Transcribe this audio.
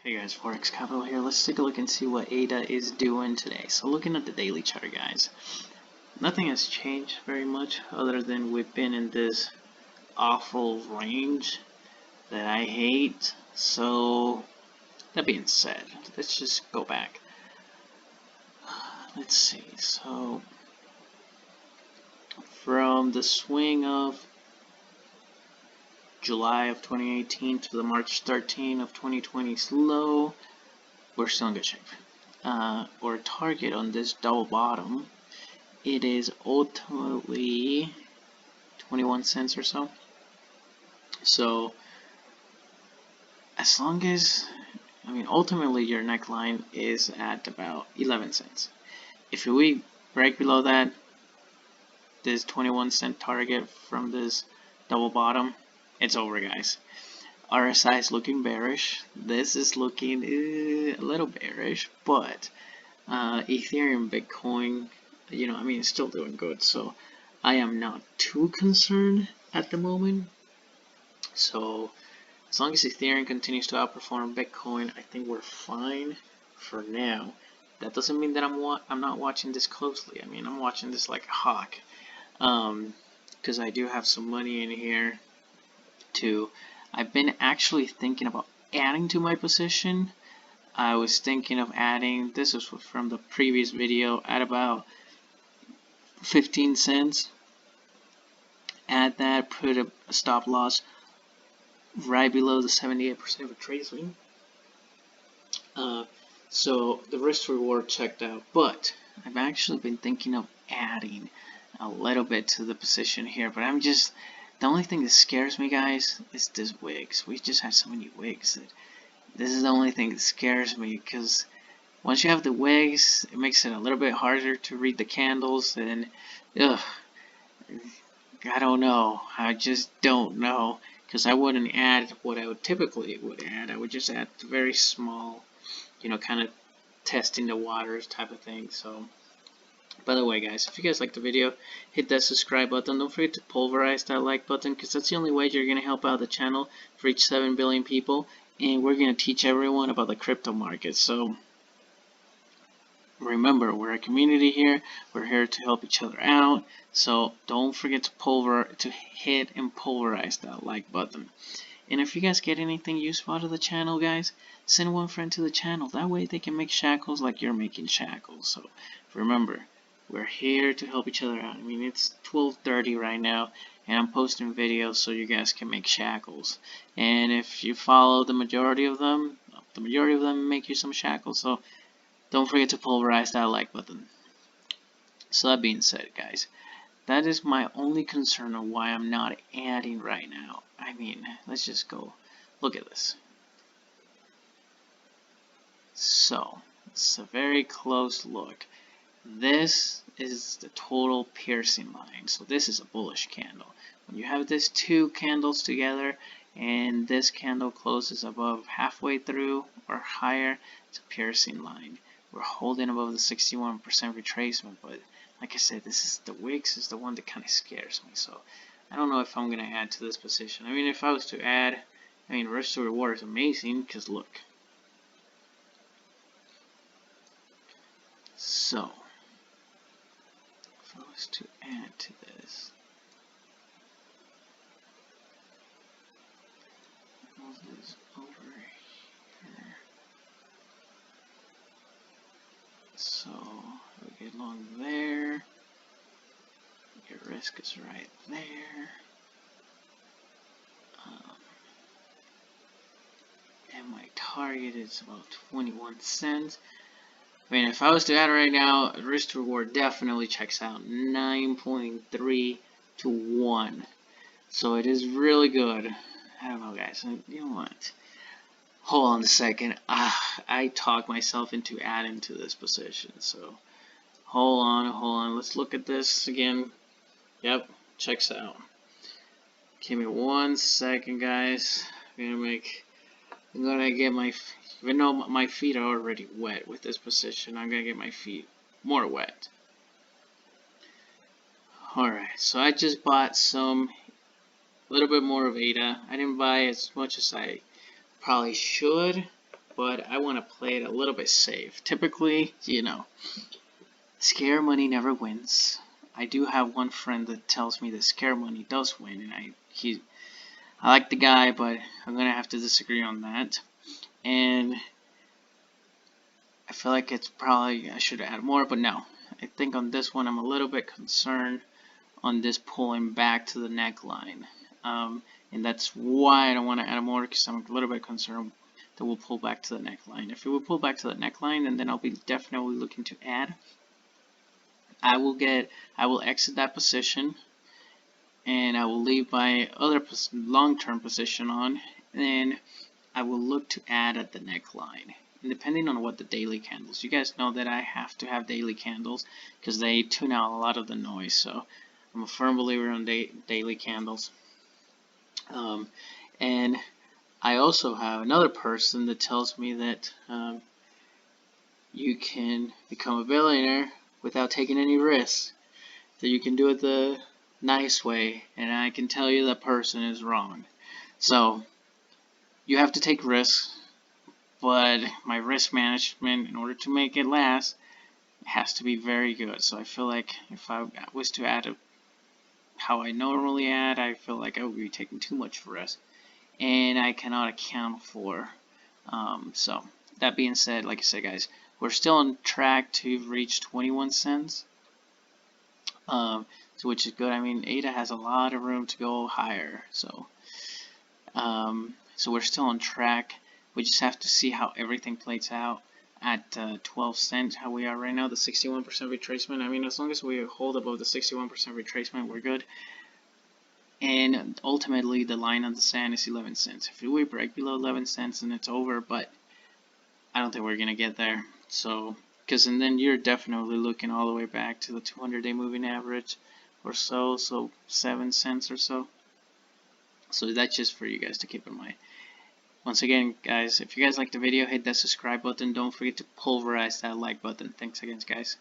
Hey guys, Forex Capital here. Let's take a look and see what ADA is doing today. So looking at the daily chart, guys, nothing has changed very much other than we've been in this awful range that I hate. So that being said, let's just go back. Let's see. So from the swing of July of 2018 to the March 13 of 2020's low, we're still in good shape. Our target on this double bottom, it is ultimately 21 cents or so. So as long as, ultimately your neckline is at about 11 cents. If we break below that, this 21 cent target from this double bottom, it's over, guys. RSI is looking bearish. This is looking a little bearish, but Ethereum, Bitcoin, it's still doing good. So I am not too concerned at the moment. So as long as Ethereum continues to outperform Bitcoin, I think we're fine for now. That doesn't mean that I'm not watching this closely. I'm watching this like a hawk, because I do have some money in here too. I've been actually thinking about adding to my position. I was thinking of adding, this was from the previous video, at about 15 cents. Add that, put a stop loss right below the 78% retracement. So the risk reward checked out, but I've actually been thinking of adding a little bit to the position here, but the only thing that scares me, guys, is this wigs. We just had so many wigs that this is the only thing that scares me, because once you have the wigs, it makes it a little bit harder to read the candles, and I don't know. I just don't know, because I wouldn't add what I would typically add. I would just add very small, kind of testing the waters type of thing. So, by the way, guys, if you guys like the video, hit that subscribe button. Don't forget to pulverize that like button, because that's the only way you're going to help out the channel to reach 7 billion people. And we're going to teach everyone about the crypto market. So remember, we're a community here. We're here to help each other out. So don't forget to hit and pulverize that like button. And if you guys get anything useful out of the channel, guys, send one friend to the channel. That way they can make shackles like you're making shackles. So remember, we're here to help each other out. It's 12:30 right now, and I'm posting videos so you guys can make shackles. And if you follow the majority of them make you some shackles. So don't forget to pulverize that like button. So that being said, guys, that is my only concern on why I'm not adding right now. Let's just go look at this. So it's a very close look. This is the total piercing line. So this is a bullish candle. When you have these two candles together and this candle closes above halfway through or higher, it's a piercing line. We're holding above the 61% retracement, but like I said, the wicks is the one that kind of scares me. So I don't know if I'm going to add to this position. If I was to add, risk to reward is amazing, because look. So if I was to add to this, move this over here. So we get along there. Your risk is right there. And my target is about 21 cents. If I was to add right now, risk to reward definitely checks out 9.3 to 1. So it is really good. I don't know, guys. You know what? Hold on a second. I talked myself into adding to this position. So hold on. Let's look at this again. Yep, checks out. Give me 1 second, guys. I'm gonna get my, even though my feet are already wet with this position, I'm gonna get my feet more wet. Alright, so I just bought a little bit more of ADA. I didn't buy as much as I probably should, but I want to play it a little bit safe. Typically, scare money never wins. I do have one friend that tells me that scare money does win, and I like the guy, but I'm gonna have to disagree on that. And I feel like it's probably I should add more, but no. I think on this one I'm a little bit concerned on this pulling back to the neckline. And that's why I don't want to add more, because I'm a little bit concerned that we'll pull back to the neckline. If it will pull back to the neckline, and then I'll be definitely looking to add. I will exit that position, and I will leave my other long-term position on, and then I will look to add at the neckline. And depending on what the daily candles, you guys know that I have to have daily candles because they tune out a lot of the noise. So I'm a firm believer in daily candles. And I also have another person that tells me that you can become a billionaire without taking any risks. That you can do it the nice way, and I can tell you that person is wrong. So you have to take risks, but my risk management, in order to make it last, has to be very good. So I feel like if I was to add how I normally add, I feel like I would be taking too much risk, and I cannot account for. So that being said, like I said, guys, we're still on track to reach 21 cents, so which is good. I mean, ADA has a lot of room to go higher, so we're still on track. We just have to see how everything plays out at 12 cents, how we are right now, the 61% retracement. I mean, as long as we hold above the 61% retracement, we're good. And ultimately, the line on the sand is 11 cents. If we break below 11 cents, then it's over, but I don't think we're going to get there. So, and then you're definitely looking all the way back to the 200-day moving average or so, 7 cents or so. So that's just for you guys to keep in mind. Once again, guys, if you guys liked the video, hit that subscribe button. Don't forget to pulverize that like button. Thanks again, guys.